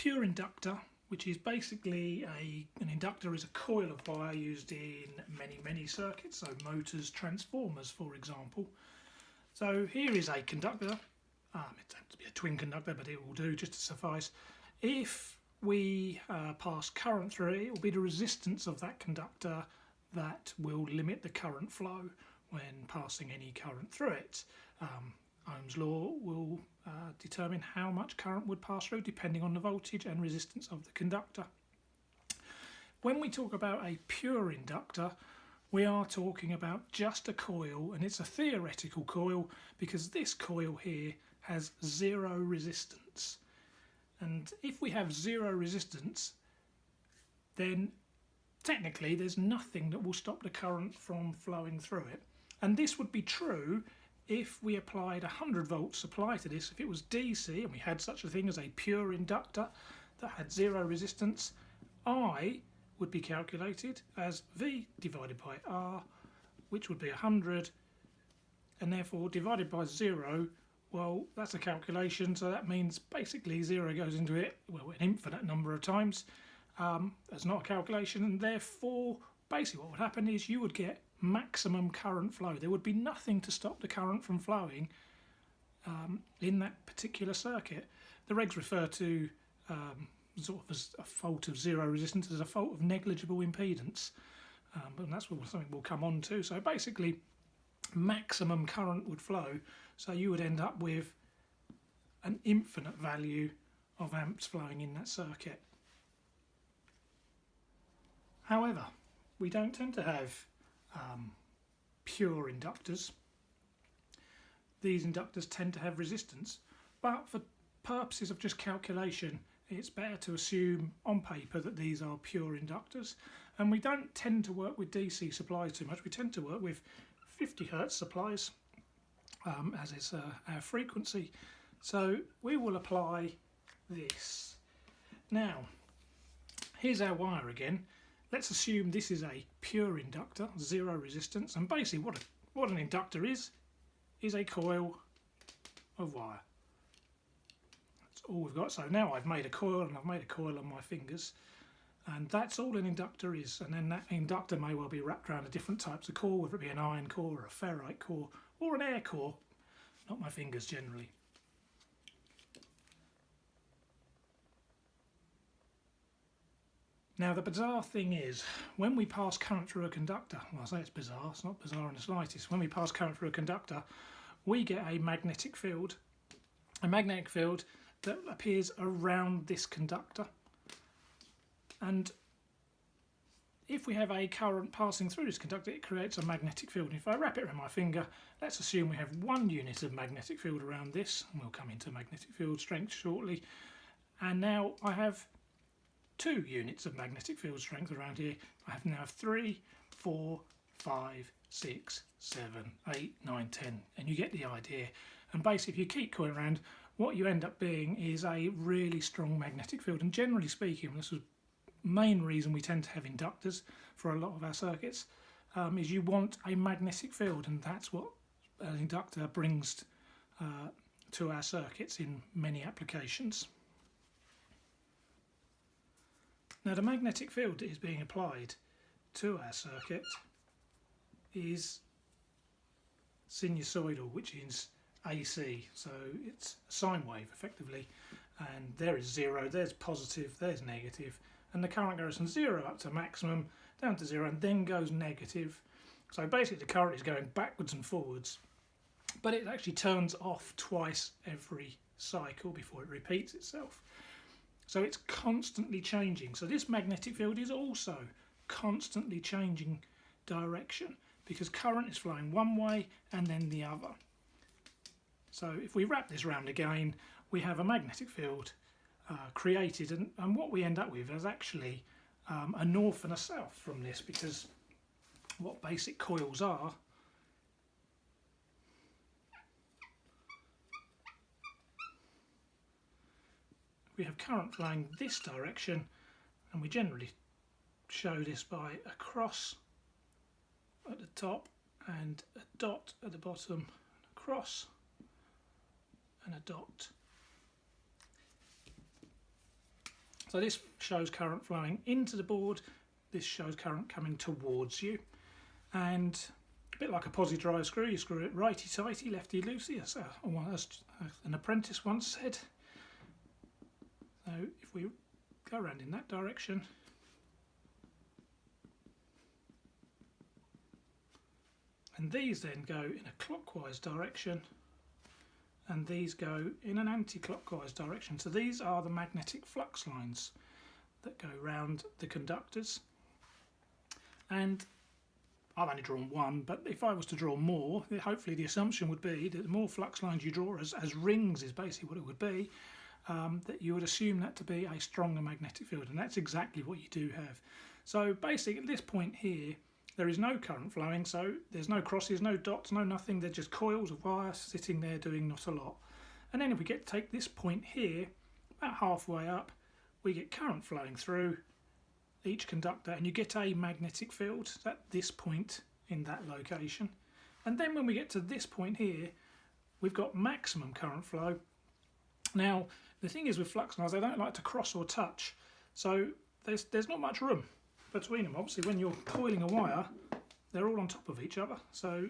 pure inductor, which is basically an inductor is a coil of wire used in many circuits, so motors, transformers for example. So here is a conductor, it has to be a twin conductor but it will do just to suffice. If we pass current through it, it will be the resistance of that conductor that will limit the current flow when passing any current through it. Ohm's law will determine how much current would pass through depending on the voltage and resistance of the conductor. When we talk about a pure inductor, we are talking about just a coil, and it's a theoretical coil because this coil here has zero resistance. And if we have zero resistance, then technically there's nothing that will stop the current from flowing through it. And this would be true if we applied 100 volt supply to this. If it was DC and we had such a thing as a pure inductor that had zero resistance, I would be calculated as V divided by R, which would be 100, and therefore divided by 0, well, that's a calculation, so that means basically 0 goes into it, well, an infinite number of times. That's not a calculation, and therefore basically what would happen is you would get maximum current flow. There would be nothing to stop the current from flowing in that particular circuit. The regs refer to sort of as a fault of zero resistance as a fault of negligible impedance, but that's something we'll come on to. So basically maximum current would flow, so you would end up with an infinite value of amps flowing in that circuit. However, we don't tend to have pure inductors. These inductors tend to have resistance, but for purposes of just calculation, it's better to assume on paper that these are pure inductors. And we don't tend to work with DC supplies too much. We tend to work with 50 Hertz supplies as is our frequency. So we will apply this. Now, here's our wire again. Let's assume this is a pure inductor, zero resistance, and basically what an inductor is a coil of wire. That's all we've got. So now I've made a coil, and I've made a coil on my fingers, and that's all an inductor is. And then that inductor may well be wrapped around a different types of core, whether it be an iron core or a ferrite core or an air core, not my fingers generally. Now the bizarre thing is, when we pass current through a conductor, well I say it's bizarre, it's not bizarre in the slightest, when we pass current through a conductor we get a magnetic field that appears around this conductor, and if we have a current passing through this conductor it creates a magnetic field. And if I wrap it around my finger, let's assume we have 1 unit of magnetic field around this, and we'll come into magnetic field strength shortly, and now I have 2 units of magnetic field strength around here. I have now 3, 4, 5, 6, 7, 8, 9, 10, and you get the idea. And basically if you keep going around, what you end up being is a really strong magnetic field. And generally speaking, this is the main reason we tend to have inductors for a lot of our circuits, is you want a magnetic field, and that's what an inductor brings to our circuits in many applications. Now the magnetic field that is being applied to our circuit is sinusoidal, which is AC, so it's a sine wave effectively, and there is 0, there's positive, there's negative, and the current goes from 0 up to maximum, down to 0, and then goes negative. So basically the current is going backwards and forwards, but it actually turns off twice every cycle before it repeats itself. So it's constantly changing. So this magnetic field is also constantly changing direction because current is flowing one way and then the other. So if we wrap this round again, we have a magnetic field created, and what we end up with is actually a north and a south from this, because what basic coils are we have current flowing this direction, and we generally show this by a cross at the top and a dot at the bottom, a cross and a dot. So this shows current flowing into the board, this shows current coming towards you. And a bit like a posi drive screw, you screw it righty-tighty, lefty-loosey, as an apprentice once said. So if we go around in that direction, and these then go in a clockwise direction, and these go in an anti-clockwise direction. So these are the magnetic flux lines that go round the conductors. And I've only drawn one, but if I was to draw more, hopefully the assumption would be that the more flux lines you draw as rings is basically what it would be, that you would assume that to be a stronger magnetic field, and that's exactly what you do have. So basically at this point here, there is no current flowing, so there's no crosses, no dots, no nothing. They're just coils of wire sitting there doing not a lot. And then if we take this point here, about halfway up, we get current flowing through each conductor, and you get a magnetic field at this point in that location. And then when we get to this point here, we've got maximum current flow. Now, the thing is with flux lines, they don't like to cross or touch, so there's not much room between them. Obviously when you're coiling a wire, they're all on top of each other, so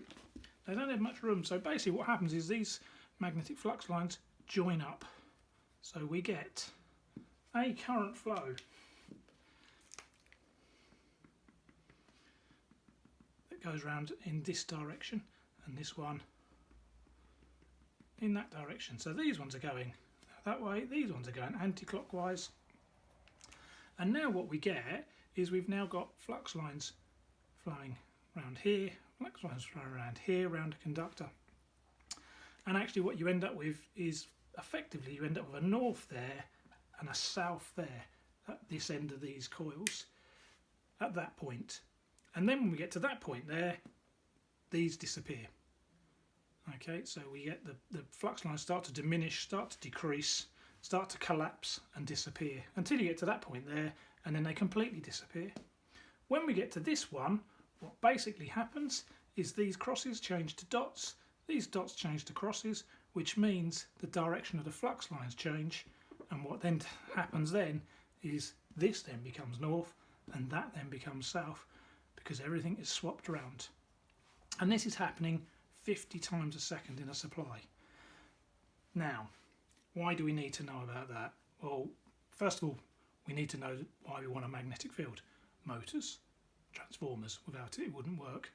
they don't have much room. So basically what happens is these magnetic flux lines join up, so we get a current flow that goes round in this direction, and this one in that direction. So these ones are going that way, these ones are going anti-clockwise. And now what we get is we've now got flux lines flowing around here, flux lines flowing around here, around a conductor. And actually what you end up with is effectively you end up with a north there and a south there at this end of these coils at that point. And then when we get to that point there, these disappear. Okay, so we get the flux lines start to diminish, start to decrease, start to collapse and disappear until you get to that point there, and then they completely disappear. When we get to this one, what basically happens is these crosses change to dots, these dots change to crosses, which means the direction of the flux lines change, and what then happens then is this then becomes north and that then becomes south, because everything is swapped around. And this is happening 50 times a second in a supply. Now, why do we need to know about that? Well, first of all, we need to know why we want a magnetic field. Motors, transformers, without it, it wouldn't work.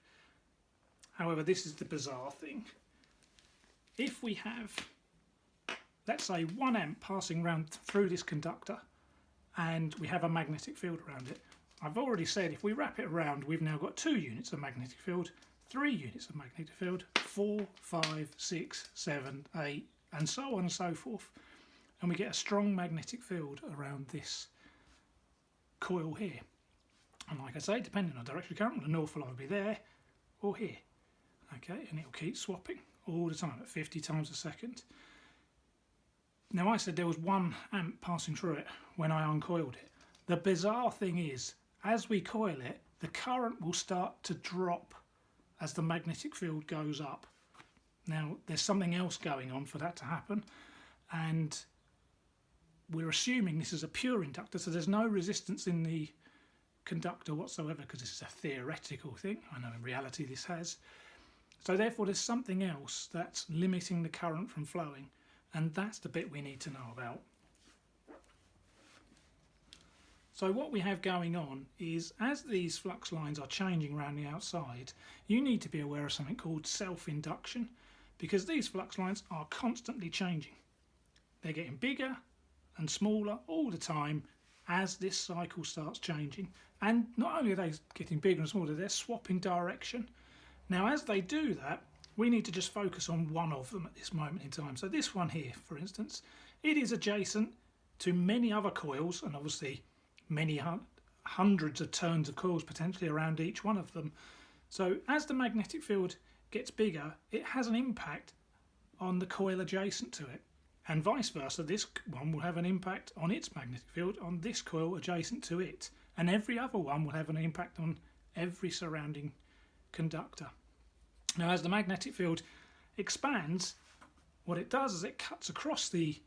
However, this is the bizarre thing. If we have, let's say, 1 amp passing round through this conductor, and we have a magnetic field around it, I've already said if we wrap it around, we've now got 2 units of magnetic field, 3 units of magnetic field, 4, 5, 6, 7, 8, and so on and so forth. And we get a strong magnetic field around this coil here. And like I say, depending on direction of current, the north will either be there or here. Okay, and it'll keep swapping all the time at 50 times a second. Now I said there was 1 amp passing through it when I uncoiled it. The bizarre thing is, as we coil it, the current will start to drop as the magnetic field goes up. Now there's something else going on for that to happen, and we're assuming this is a pure inductor, so there's no resistance in the conductor whatsoever, because this is a theoretical thing. I know in reality this has. So therefore there's something else that's limiting the current from flowing, and that's the bit we need to know about. So what we have going on is, as these flux lines are changing around the outside, you need to be aware of something called self-induction, because these flux lines are constantly changing. They're getting bigger and smaller all the time as this cycle starts changing. And not only are they getting bigger and smaller, they're swapping direction. Now as they do that, we need to just focus on one of them at this moment in time. So this one here, for instance, it is adjacent to many other coils, and obviously many hundreds of turns of coils potentially around each one of them. So as the magnetic field gets bigger, it has an impact on the coil adjacent to it, and vice versa. This one will have an impact on its magnetic field on this coil adjacent to it, and every other one will have an impact on every surrounding conductor. Now as the magnetic field expands, what it does is it cuts across the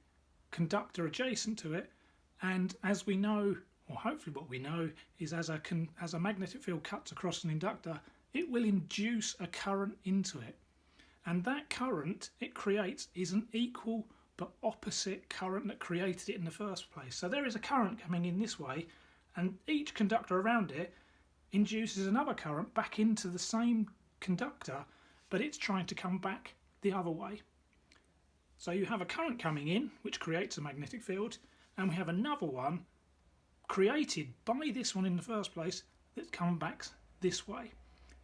conductor adjacent to it, And as we know, or hopefully what we know, is as a magnetic field cuts across an inductor, it will induce a current into it. And that current it creates is an equal but opposite current that created it in the first place. So there is a current coming in this way, and each conductor around it induces another current back into the same conductor, but it's trying to come back the other way. So you have a current coming in, which creates a magnetic field, and we have another one created by this one in the first place that comes back this way.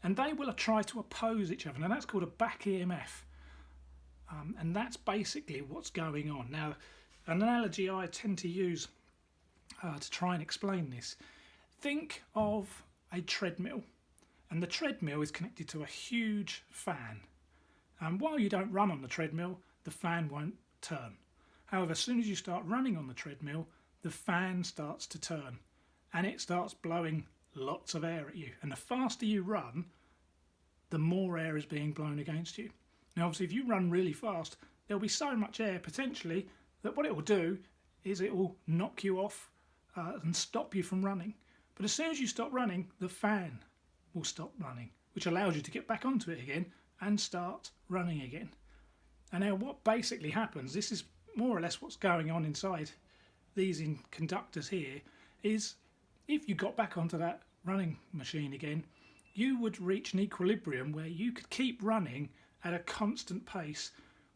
And they will try to oppose each other. Now that's called a back EMF. And that's basically what's going on. Now, an analogy I tend to use to try and explain this. Think of a treadmill. And the treadmill is connected to a huge fan. And while you don't run on the treadmill, the fan won't turn. However, as soon as you start running on the treadmill, the fan starts to turn. And it starts blowing lots of air at you. And the faster you run, the more air is being blown against you. Now obviously if you run really fast, there'll be so much air potentially that what it will do is it will knock you off and stop you from running. But as soon as you stop running, the fan will stop running, which allows you to get back onto it again and start running again. And now what basically happens, this is more or less what's going on inside these conductors here, is if you got back onto that running machine again, you would reach an equilibrium where you could keep running at a constant pace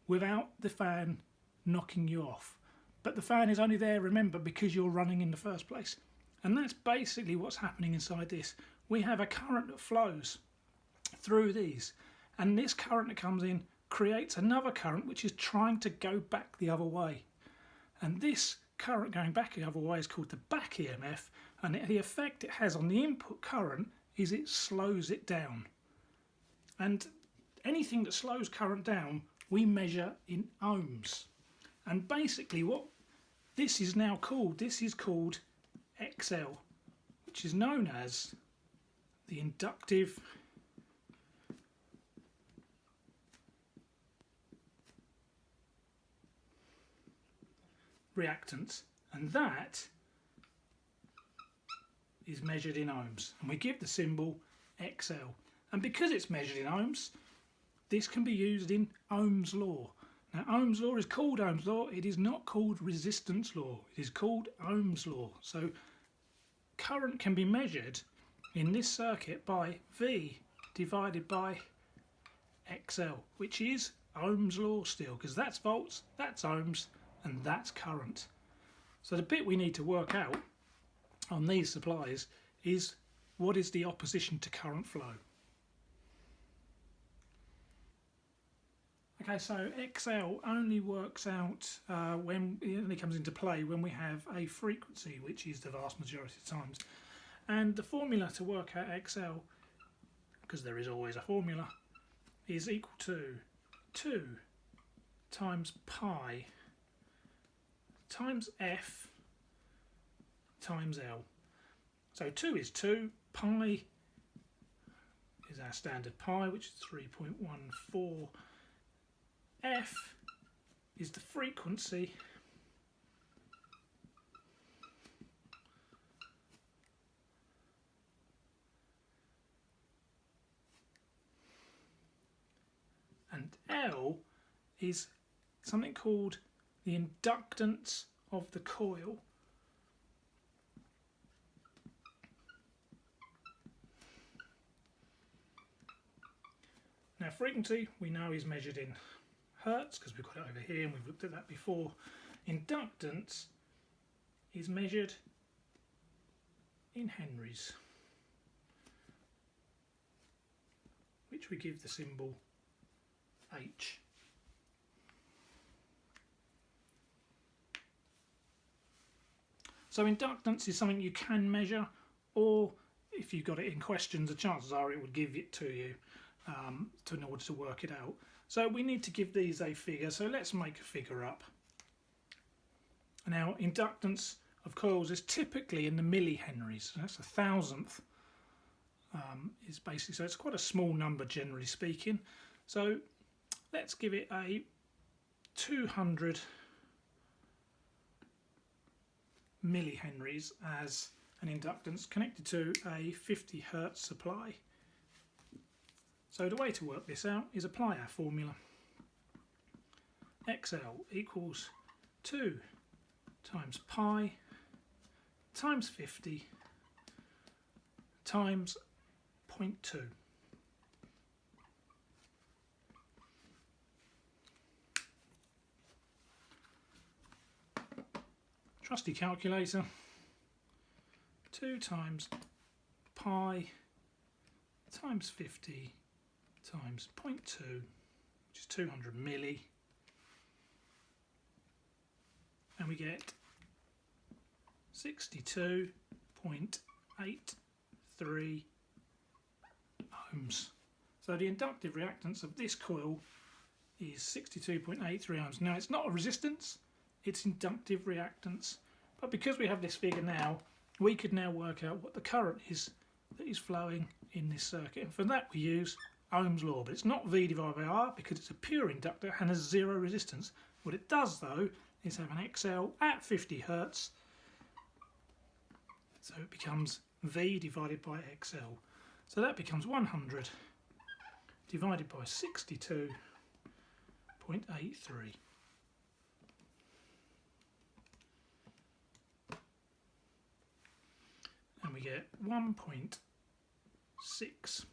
without the fan knocking you off. But the fan is only there, remember, because you're running in the first place. And that's basically what's happening inside this. We have a current that flows through these, and this current that comes in creates another current which is trying to go back the other way. And this current going back the other way is called the back EMF, and the effect it has on the input current is it slows it down. And anything that slows current down we measure in ohms. And basically what this is now called, this is called XL, which is known as the inductive reactance, and that is measured in ohms, and we give the symbol XL. And because it's measured in ohms, this can be used in Ohm's law. Now Ohm's law is called Ohm's law, it is not called resistance law, it is called Ohm's law. So current can be measured in this circuit by V divided by XL, which is Ohm's law still, because that's volts, that's ohms, and that's current. So the bit we need to work out on these supplies is what is the opposition to current flow. Okay, so XL only works out when it only comes into play when we have a frequency, which is the vast majority of times. And the formula to work out XL, because there is always a formula, is equal to 2 times pi times F times L. So 2 is 2, pi is our standard pi, which is 3.14. F is the frequency, and L is something called the inductance of the coil. Now frequency we know is measured in Hertz, because we've got it over here and we've looked at that before. Inductance is measured in Henrys, which we give the symbol H. So inductance is something you can measure, or if you've got it in questions, the chances are it would give it to you in order to work it out. So we need to give these a figure, so let's make a figure up. Now inductance of coils is typically in the millihenries, so that's 1,000th is basically, so it's quite a small number generally speaking. So let's give it a 200 millihenries as an inductance connected to a 50 Hertz supply. So the way to work this out is apply our formula. XL equals 2 times pi times 50 times 0.2. Trusty calculator. 2 times pi times 50 times 0.2, which is 200 milli, and we get 62.83 ohms. So the inductive reactance of this coil is 62.83 ohms. Now it's not a resistance, it's inductive reactance, but because we have this figure now, we could now work out what the current is that is flowing in this circuit, and for that we use Ohm's law. But it's not V divided by R because it's a pure inductor and has zero resistance. What it does though is have an XL at 50 Hertz, so it becomes V divided by XL. So that becomes 100 divided by 62.83. And we get 1.6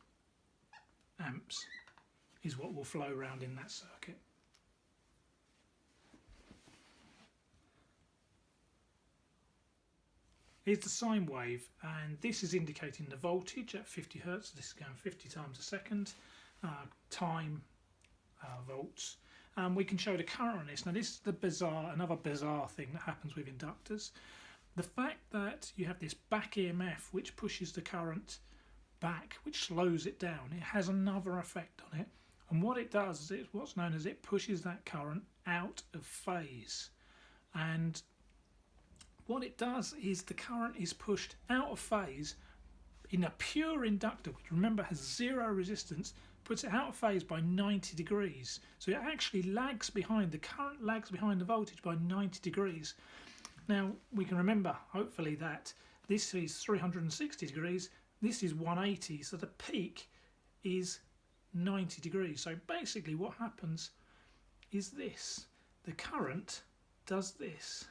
amps is what will flow around in that circuit. Here's the sine wave, and this is indicating the voltage at 50 Hertz. This is going 50 times a second, time volts. We can show the current on this. Now this is another bizarre thing that happens with inductors. The fact that you have this back EMF which pushes the current back, which slows it down, it has another effect on it. And what it does is it's what's known as it pushes that current out of phase. And what it does is the current is pushed out of phase in a pure inductor, which remember has zero resistance, puts it out of phase by 90 degrees. So it actually lags behind, the current lags behind the voltage by 90 degrees. Now we can remember hopefully that this is 360 degrees, this is 180, so the peak is 90 degrees. So basically what happens is this, the current does this.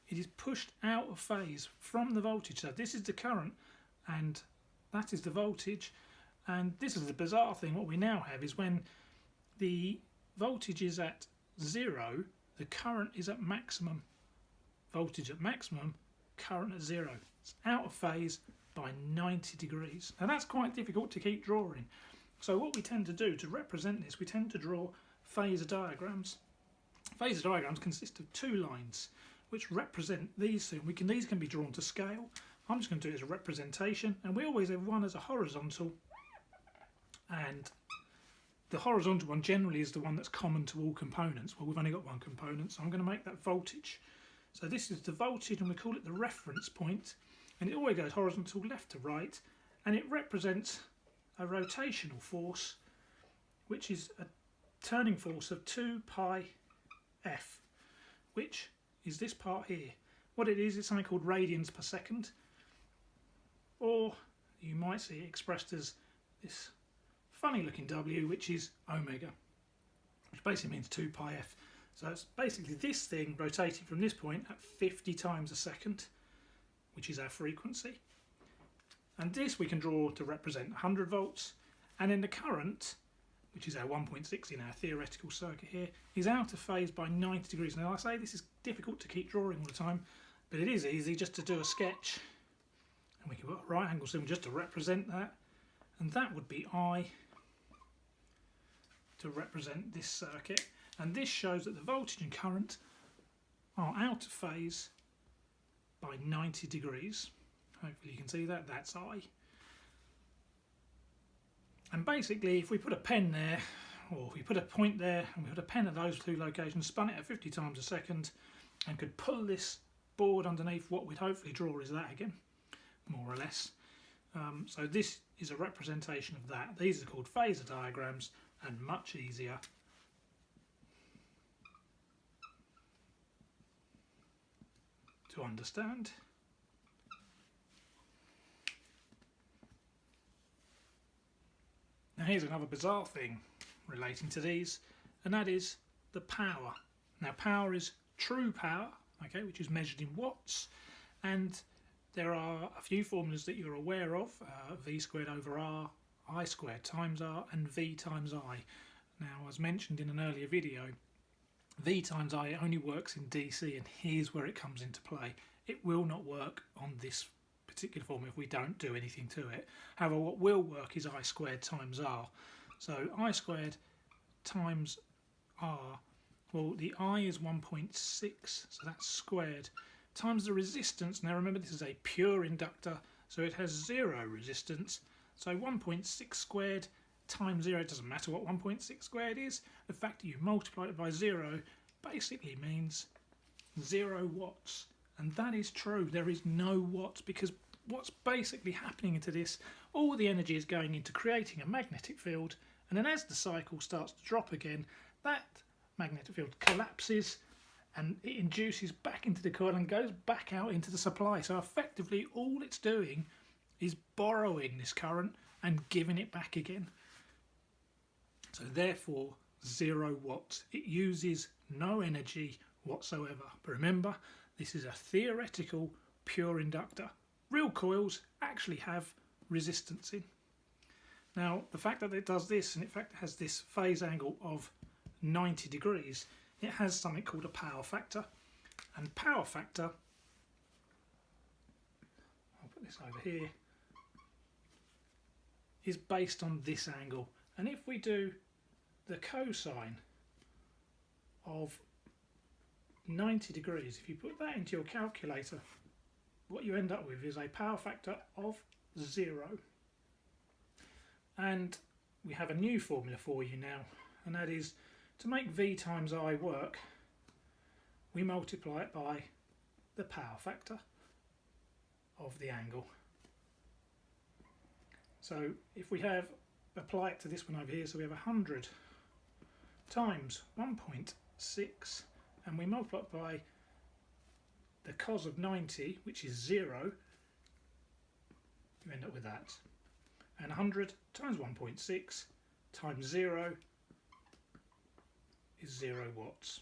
It is pushed out of phase from the voltage. So this is the current and that is the voltage. And this is the bizarre thing. What we now have is when the voltage is at 0, the current is at maximum. Voltage at maximum, current at 0. It's out of phase by 90 degrees. And that's quite difficult to keep drawing. So what we tend to do to represent this, we tend to draw phasor diagrams. Phasor diagrams consist of two lines which represent these two. These can be drawn to scale. I'm just going to do it as a representation, and we always have one as a horizontal, and the horizontal one generally is the one that's common to all components. Well, we've only got one component, so I'm going to make that voltage. So this is the voltage, and we call it the reference point, and it always goes horizontal left to right, and it represents a rotational force, which is a turning force of 2 pi f, which is this part here. What it is, it's something called radians per second, or you might see it expressed as this funny looking W, which is omega, which basically means 2 pi f. So it's basically this thing rotating from this point at 50 times a second, which is our frequency. And this we can draw to represent 100 volts, and then the current, which is our 1.6 in our theoretical circuit here, is out of phase by 90 degrees. Now I say this is difficult to keep drawing all the time, but it is easy just to do a sketch, and we can put a right angle symbol just to represent that, and that would be I to represent this circuit. And this shows that the voltage and current are out of phase by 90 degrees. Hopefully you can see that, that's I. And basically if we put a pen there, or if we put a point there, and we put a pen at those two locations, spun it at 50 times a second, and could pull this board underneath, what we'd hopefully draw is that again, more or less. So this is a representation of that. These are called phasor diagrams, and much easier to understand. Now here's another bizarre thing relating to these, and that is the power. Now power is true power, okay, which is measured in watts, and there are a few formulas that you're aware of, V squared over R, I squared times R, and V times I. Now, as mentioned in an earlier video, V times I only works in DC, and here's where it comes into play. It will not work on this particular formula if we don't do anything to it. However, what will work is I squared times R. So I squared times R, well, the I is 1.6, so that's squared, times the resistance. Now remember, this is a pure inductor, so it has 0 resistance. So 1.6 squared times 0, it doesn't matter what 1.6 squared is. The fact that you multiply it by 0 basically means 0 watts. And that is true, there is no watts, because what's basically happening into this, all the energy is going into creating a magnetic field, and then as the cycle starts to drop again, that magnetic field collapses and it induces back into the coil and goes back out into the supply. So effectively all it's doing is borrowing this current and giving it back again. So therefore 0 watts. It uses no energy whatsoever. But remember, this is a theoretical pure inductor. Real coils actually have resistance in. Now the fact that it does this, and in fact it has this phase angle of 90 degrees, it has something called a power factor, and power factor, I'll put this over here, is based on this angle. And if we do the cosine of 90 degrees, if you put that into your calculator, what you end up with is a power factor of 0. And we have a new formula for you now, and that is, to make V times I work, we multiply it by the power factor of the angle. So if we apply it to this one over here, so we have 100 times 1.6, and we multiply it by the cos of 90, which is 0, you end up with that. And 100 times 1.6 times 0 is 0 watts.